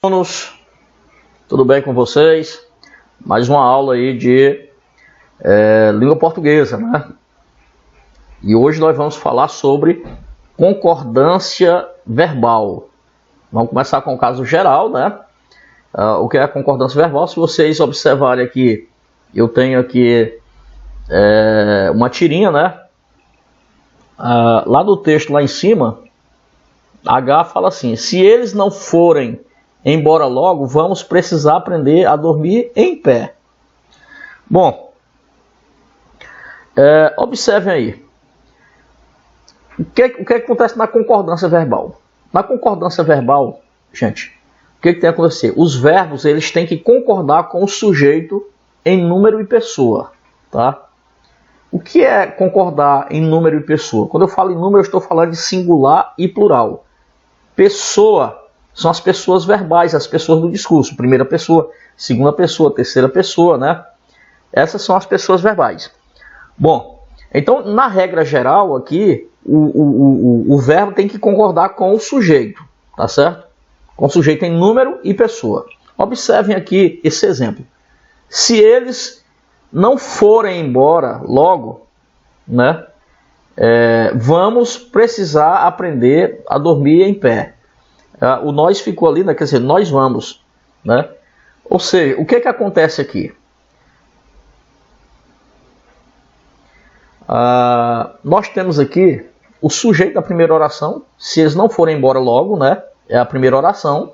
Alunos, tudo bem com vocês? Mais uma aula aí de língua portuguesa, né? E hoje nós vamos falar sobre concordância verbal. Vamos começar com o caso geral, né? O que é a concordância verbal? Se vocês observarem aqui, eu tenho aqui uma tirinha, né? Lá no texto, lá em cima, H fala assim: se eles não forem embora logo, vamos precisar aprender a dormir em pé. Bom, observem aí. O que acontece na concordância verbal? Na concordância verbal, gente, o que tem que acontecer? Os verbos, eles têm que concordar com o sujeito em número e pessoa, tá? O que é concordar em número e pessoa? Quando eu falo em número, eu estou falando de singular e plural. Pessoa são as pessoas verbais, as pessoas do discurso. Primeira pessoa, segunda pessoa, terceira pessoa, né? Essas são as pessoas verbais. Bom, então, na regra geral aqui, o verbo tem que concordar com o sujeito, tá certo? Com o sujeito em número e pessoa. Observem aqui esse exemplo. Se eles não forem embora logo, né? Vamos precisar aprender a dormir em pé. O nós ficou ali, né? Quer dizer, nós vamos, né? Ou seja, o que acontece aqui? Nós temos aqui o sujeito da primeira oração. Se eles não forem embora logo, né? É a primeira oração.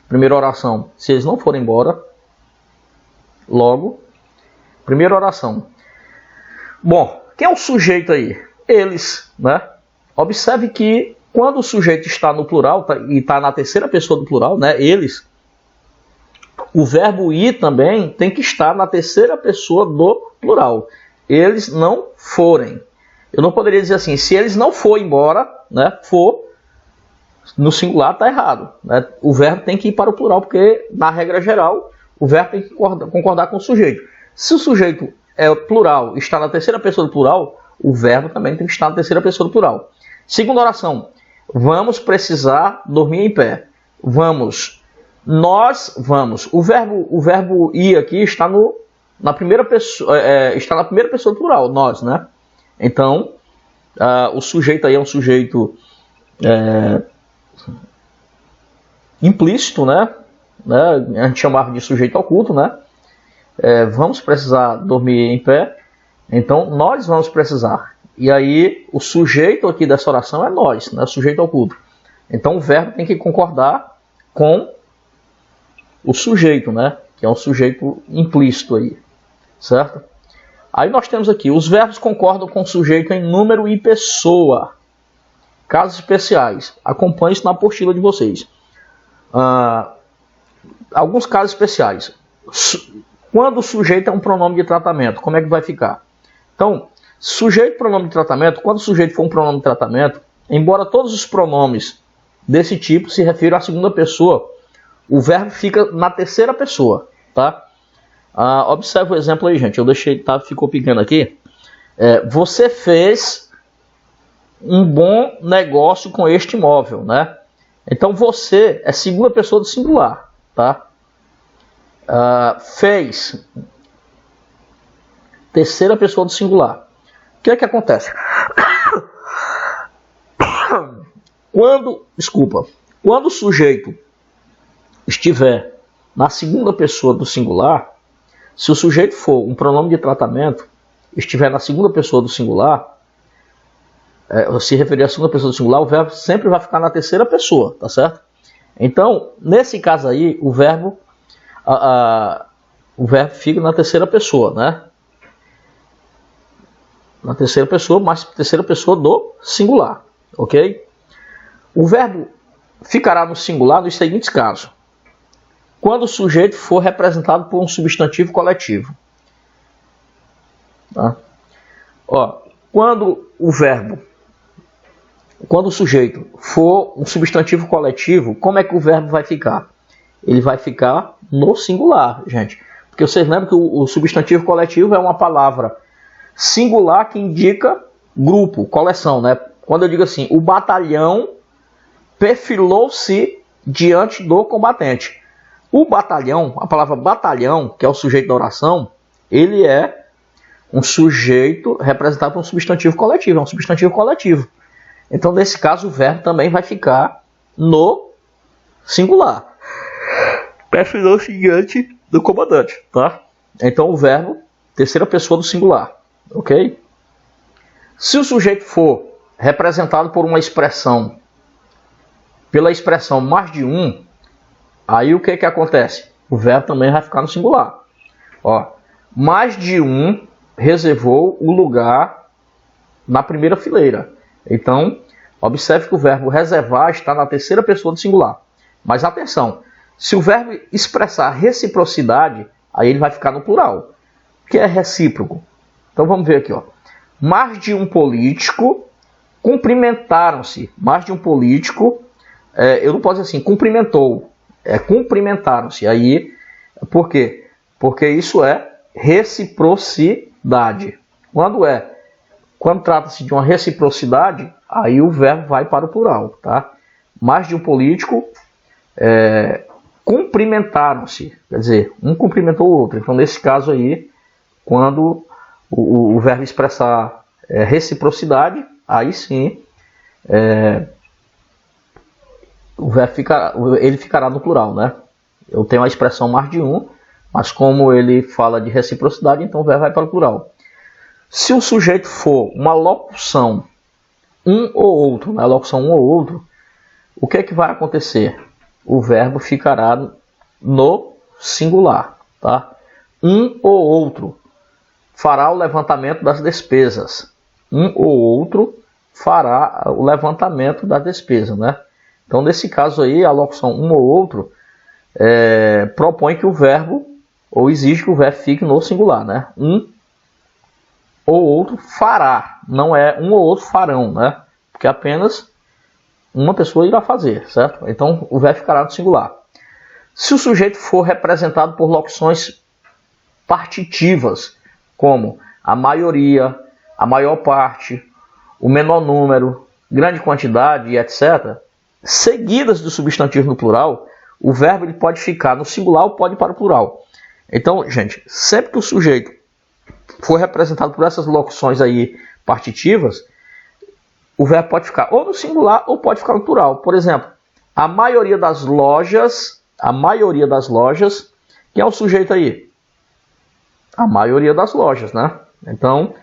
Primeira oração, se eles não forem embora logo. Primeira oração. Bom, quem é o sujeito aí? Eles, né? Observe que quando o sujeito está no plural e está na terceira pessoa do plural, né? Eles, o verbo ir também tem que estar na terceira pessoa do plural. Eles não forem. Eu não poderia dizer assim, se eles não forem embora, né? For, no singular está errado, né? O verbo tem que ir para o plural, porque na regra geral, o verbo tem que concordar com o sujeito. Se o sujeito é plural, está na terceira pessoa do plural, o verbo também tem que estar na terceira pessoa do plural. Segunda oração. Vamos precisar dormir em pé. Vamos. Nós vamos. O verbo ir aqui está na primeira pessoa, está na primeira pessoa do plural, nós, né? Então, o sujeito aí é um sujeito implícito, né? A gente chamava de sujeito oculto, né? Vamos precisar dormir em pé. Então, nós vamos precisar. E aí, o sujeito aqui dessa oração é nós, né? O sujeito oculto. Então, o verbo tem que concordar com o sujeito, né? Que é um sujeito implícito aí, certo? Aí nós temos aqui, os verbos concordam com o sujeito em número e pessoa. Casos especiais. Acompanhe isso na apostila de vocês. Alguns casos especiais. Quando o sujeito é um pronome de tratamento, como é que vai ficar? Então, sujeito, pronome de tratamento, quando o sujeito for um pronome de tratamento, embora todos os pronomes desse tipo se refiram à segunda pessoa, o verbo fica na terceira pessoa, tá? Observe o exemplo aí, gente. Eu deixei, tá? Ficou pequeno aqui. Você fez um bom negócio com este imóvel, né? Então, você é segunda pessoa do singular, tá? Fez, terceira pessoa do singular. O que é que acontece? Quando o sujeito estiver na segunda pessoa do singular, se o sujeito for um pronome de tratamento, estiver na segunda pessoa do singular, se referir à segunda pessoa do singular, o verbo sempre vai ficar na terceira pessoa, tá certo? Então, nesse caso aí, o verbo fica na terceira pessoa, né? Na terceira pessoa, mas terceira pessoa do singular, ok? O verbo ficará no singular nos seguintes casos. Quando o sujeito for representado por um substantivo coletivo. Tá? Quando o sujeito for um substantivo coletivo, como é que o verbo vai ficar? Ele vai ficar no singular, gente. Porque vocês lembram que o substantivo coletivo é uma palavra singular que indica grupo, coleção, né? Quando eu digo assim, o batalhão perfilou-se diante do combatente. O batalhão, a palavra batalhão, que é o sujeito da oração, ele é um sujeito representado por um substantivo coletivo, é um substantivo coletivo. Então, nesse caso, o verbo também vai ficar no singular. Referindo-se diante do comandante, tá? Então, o verbo, terceira pessoa do singular, ok? Se o sujeito for representado por uma expressão, pela expressão mais de um, aí o que acontece? O verbo também vai ficar no singular. Ó, mais de um reservou o lugar na primeira fileira. Então, observe que o verbo reservar está na terceira pessoa do singular. Mas atenção, se o verbo expressar reciprocidade, aí ele vai ficar no plural, que é recíproco. Então vamos ver aqui, ó. Mais de um político cumprimentaram-se. Mais de um político, eu não posso dizer assim, cumprimentou. Cumprimentaram-se. Aí, por quê? Porque isso é reciprocidade. Quando trata-se de uma reciprocidade, aí o verbo vai para o plural, tá? Mais de um político cumprimentaram-se, quer dizer, um cumprimentou o outro. Então, nesse caso aí, quando o verbo expressar reciprocidade, aí sim, o verbo ele ficará no plural, né? Eu tenho a expressão mais de um, mas como ele fala de reciprocidade, então o verbo vai para o plural. Se o sujeito for uma locução um ou outro, né? Locução um ou outro, o que vai acontecer? O verbo ficará no singular, tá? Um ou outro fará o levantamento das despesas. Um ou outro fará o levantamento da despesa, né? Então, nesse caso aí, a locução um ou outro propõe que o verbo, ou exige que o verbo fique no singular, né? Um ou outro fará, não é um ou outro farão, né? Porque apenas uma pessoa irá fazer, certo? Então, o verbo ficará no singular. Se o sujeito for representado por locuções partitivas, como a maioria, a maior parte, o menor número, grande quantidade, etc., seguidas do substantivo no plural, o verbo ele pode ficar no singular ou pode ir para o plural. Então, gente, sempre que o sujeito for representado por essas locuções aí partitivas, o verbo pode ficar ou no singular ou pode ficar no plural. Por exemplo, a maioria das lojas, quem é o sujeito aí? A maioria das lojas, né? Então,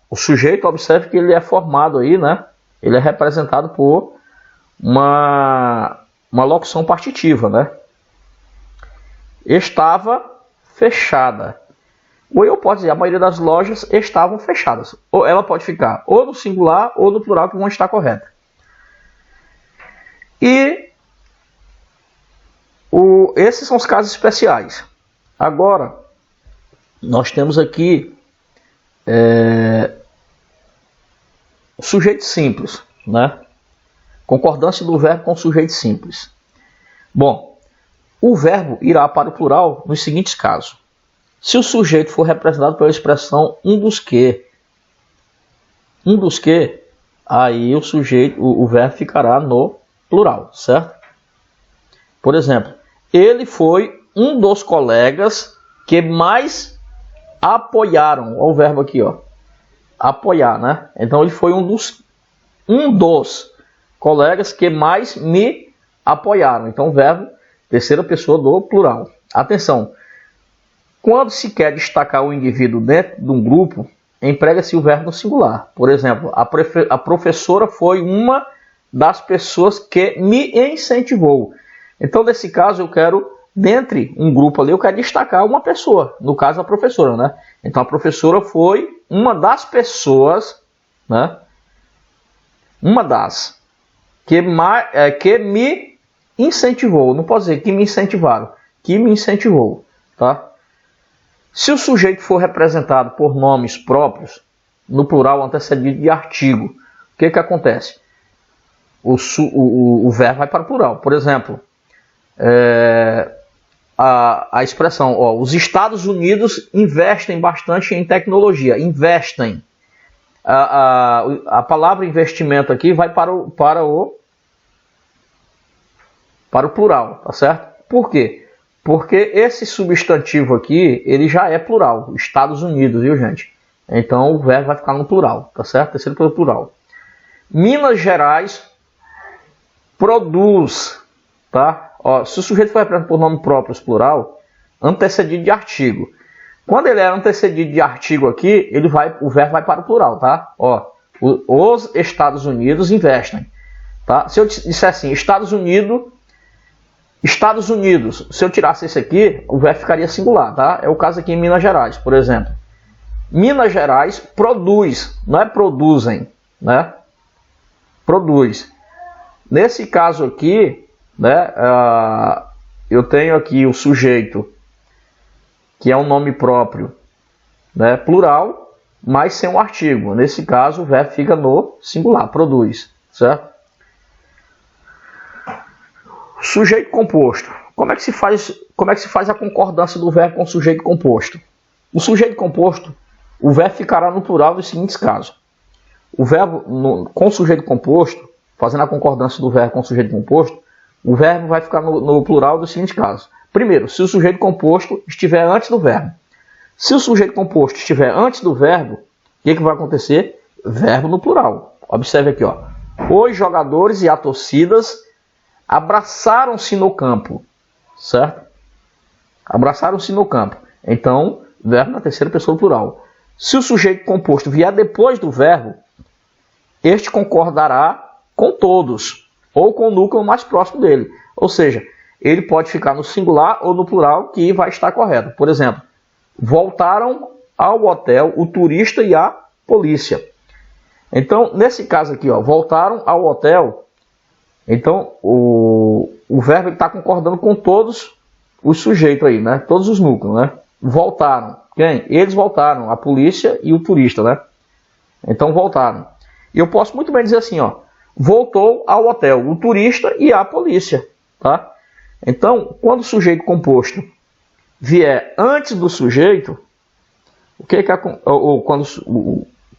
o sujeito, observe que ele é formado aí, né? Ele é representado por uma locução partitiva, né? Estava fechada. Ou eu posso dizer, a maioria das lojas estavam fechadas. Ou ela pode ficar ou no singular ou no plural, que vão estar correta. E esses são os casos especiais. Agora, nós temos aqui o sujeito simples, né? Concordância do verbo com o sujeito simples. Bom, o verbo irá para o plural nos seguintes casos. Se o sujeito for representado pela expressão um dos que, aí o verbo ficará no plural, certo? Por exemplo, ele foi um dos colegas que mais apoiaram. Olha o verbo aqui, ó. Apoiar, né? Então ele foi um dos colegas que mais me apoiaram. Então o verbo, terceira pessoa do plural. Atenção. Quando se quer destacar o indivíduo dentro de um grupo, emprega-se o verbo no singular. Por exemplo, a professora foi uma das pessoas que me incentivou. Então, nesse caso, eu quero, dentre um grupo ali, eu quero destacar uma pessoa. No caso, a professora, né? Então, a professora foi uma das pessoas, né? Uma das que me incentivou. Não posso dizer que me incentivaram. Que me incentivou, tá? Se o sujeito for representado por nomes próprios, no plural antecedido de artigo, o que acontece? O verbo vai para o plural. Por exemplo, a expressão, ó, os Estados Unidos investem bastante em tecnologia. Investem. A palavra investimento aqui vai para o para o plural, tá certo? Por quê? Porque esse substantivo aqui, ele já é plural, Estados Unidos, viu, gente? Então o verbo vai ficar no plural, tá certo? Terceiro pelo plural. Minas Gerais produz, tá? Ó, se o sujeito for representado por nome próprio, plural, antecedido de artigo. Quando ele é antecedido de artigo aqui, o verbo vai para o plural, tá? Ó, os Estados Unidos investem, tá? Se eu disser assim, Estados Unidos, se eu tirasse esse aqui, o verbo ficaria singular, tá? É o caso aqui em Minas Gerais, por exemplo. Minas Gerais produz, não é produzem, né? Produz. Nesse caso aqui, né, eu tenho aqui o sujeito, que é um nome próprio, né, plural, mas sem um artigo. Nesse caso, o verbo fica no singular, produz, certo? Sujeito composto. Como é que se faz a concordância do verbo com o sujeito composto? O sujeito composto, o verbo ficará no plural dos seguintes casos. O verbo com o sujeito composto, fazendo a concordância do verbo com o sujeito composto, o verbo vai ficar no plural dos seguintes casos. Primeiro, se o sujeito composto estiver antes do verbo. Se o sujeito composto estiver antes do verbo, o que vai acontecer? Verbo no plural. Observe aqui, ó. Os jogadores e as torcidas abraçaram-se no campo, certo? Abraçaram-se no campo. Então, verbo na terceira pessoa do plural. Se o sujeito composto vier depois do verbo, este concordará com todos, ou com o núcleo mais próximo dele. Ou seja, ele pode ficar no singular ou no plural, que vai estar correto. Por exemplo, voltaram ao hotel o turista e a polícia. Então, nesse caso aqui, ó, voltaram ao hotel, então o verbo está concordando com todos os sujeitos aí, né? Todos os núcleos, né? Voltaram. Quem? Eles voltaram, a polícia e o turista, né? Então, voltaram. E eu posso muito bem dizer assim, ó, voltou ao hotel o turista e a polícia, tá? Então, quando o sujeito composto vier antes do sujeito,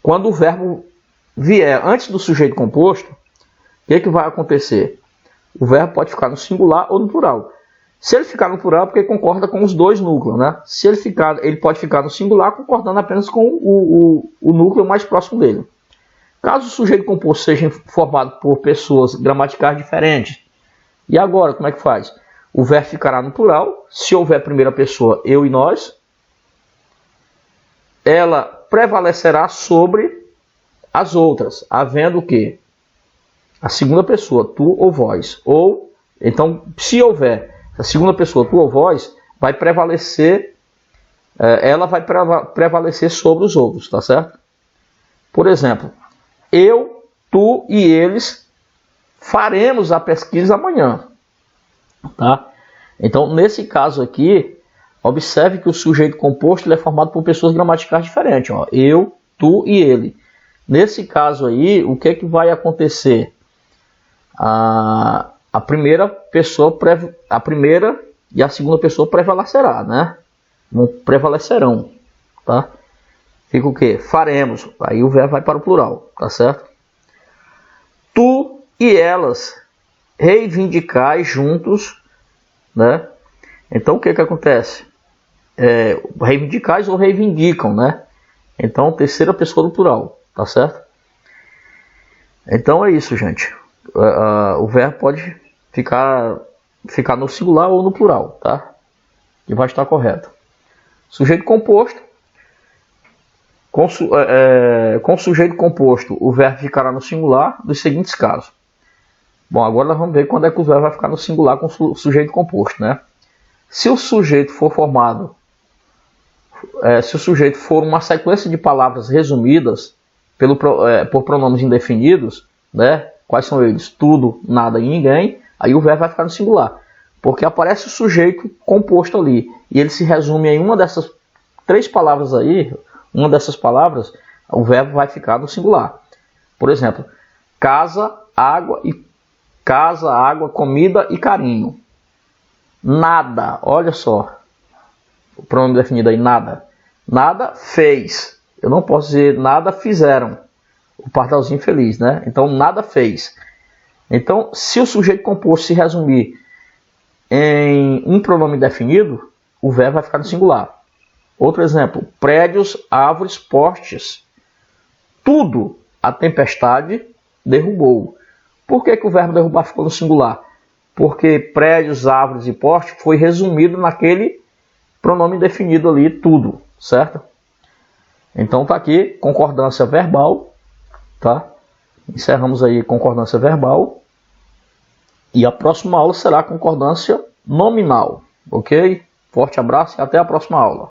quando o verbo vier antes do sujeito composto, o que vai acontecer? O verbo pode ficar no singular ou no plural. Se ele ficar no plural, é porque concorda com os dois núcleos, né? Se ele pode ficar no singular, concordando apenas com o núcleo mais próximo dele. Caso o sujeito composto seja formado por pessoas gramaticais diferentes, e agora, como é que faz? O verbo ficará no plural. Se houver primeira pessoa, eu e nós, ela prevalecerá sobre as outras, havendo o quê? A segunda pessoa, tu ou vós. Ou, então, se houver a segunda pessoa, tu ou vós, vai prevalecer, ela vai prevalecer sobre os outros, tá certo? Por exemplo, eu, tu e eles faremos a pesquisa amanhã, tá? Então, nesse caso aqui, observe que o sujeito composto ele é formado por pessoas gramaticais diferentes, ó. Eu, tu e ele. Nesse caso aí, o que vai acontecer? A primeira pessoa, a primeira e a segunda pessoa prevalecerá, né? Não prevalecerão, tá? Fica o quê? Faremos. Aí o verbo vai para o plural, tá certo? Tu e elas reivindicais juntos, né? Então o que acontece? Reivindicais ou reivindicam, né? Então terceira pessoa do plural, tá certo? Então é isso, gente. O verbo pode ficar no singular ou no plural, tá? E vai estar correto. Sujeito composto. Com sujeito composto, o verbo ficará no singular dos seguintes casos. Bom, agora nós vamos ver quando é que o verbo vai ficar no singular com o sujeito composto, né? Se o sujeito for formado, se o sujeito for uma sequência de palavras resumidas por pronomes indefinidos, né? Quais são eles? Tudo, nada e ninguém. Aí o verbo vai ficar no singular. Porque aparece o sujeito composto ali. E ele se resume em uma dessas três palavras aí. Uma dessas palavras, o verbo vai ficar no singular. Por exemplo, casa, água, comida e carinho. Nada, olha só. O pronome definido aí, nada. Nada fez. Eu não posso dizer nada fizeram. O pardalzinho feliz, né? Então, nada fez. Então, se o sujeito composto se resumir um pronome definido, o verbo vai ficar no singular. Outro exemplo, prédios, árvores, postes. Tudo a tempestade derrubou. Por que o verbo derrubar ficou no singular? Porque prédios, árvores e postes foi resumido naquele pronome definido ali, tudo, certo? Então tá aqui, concordância verbal, tá? Encerramos aí concordância verbal. E a próxima aula será concordância nominal, ok? Forte abraço e até a próxima aula.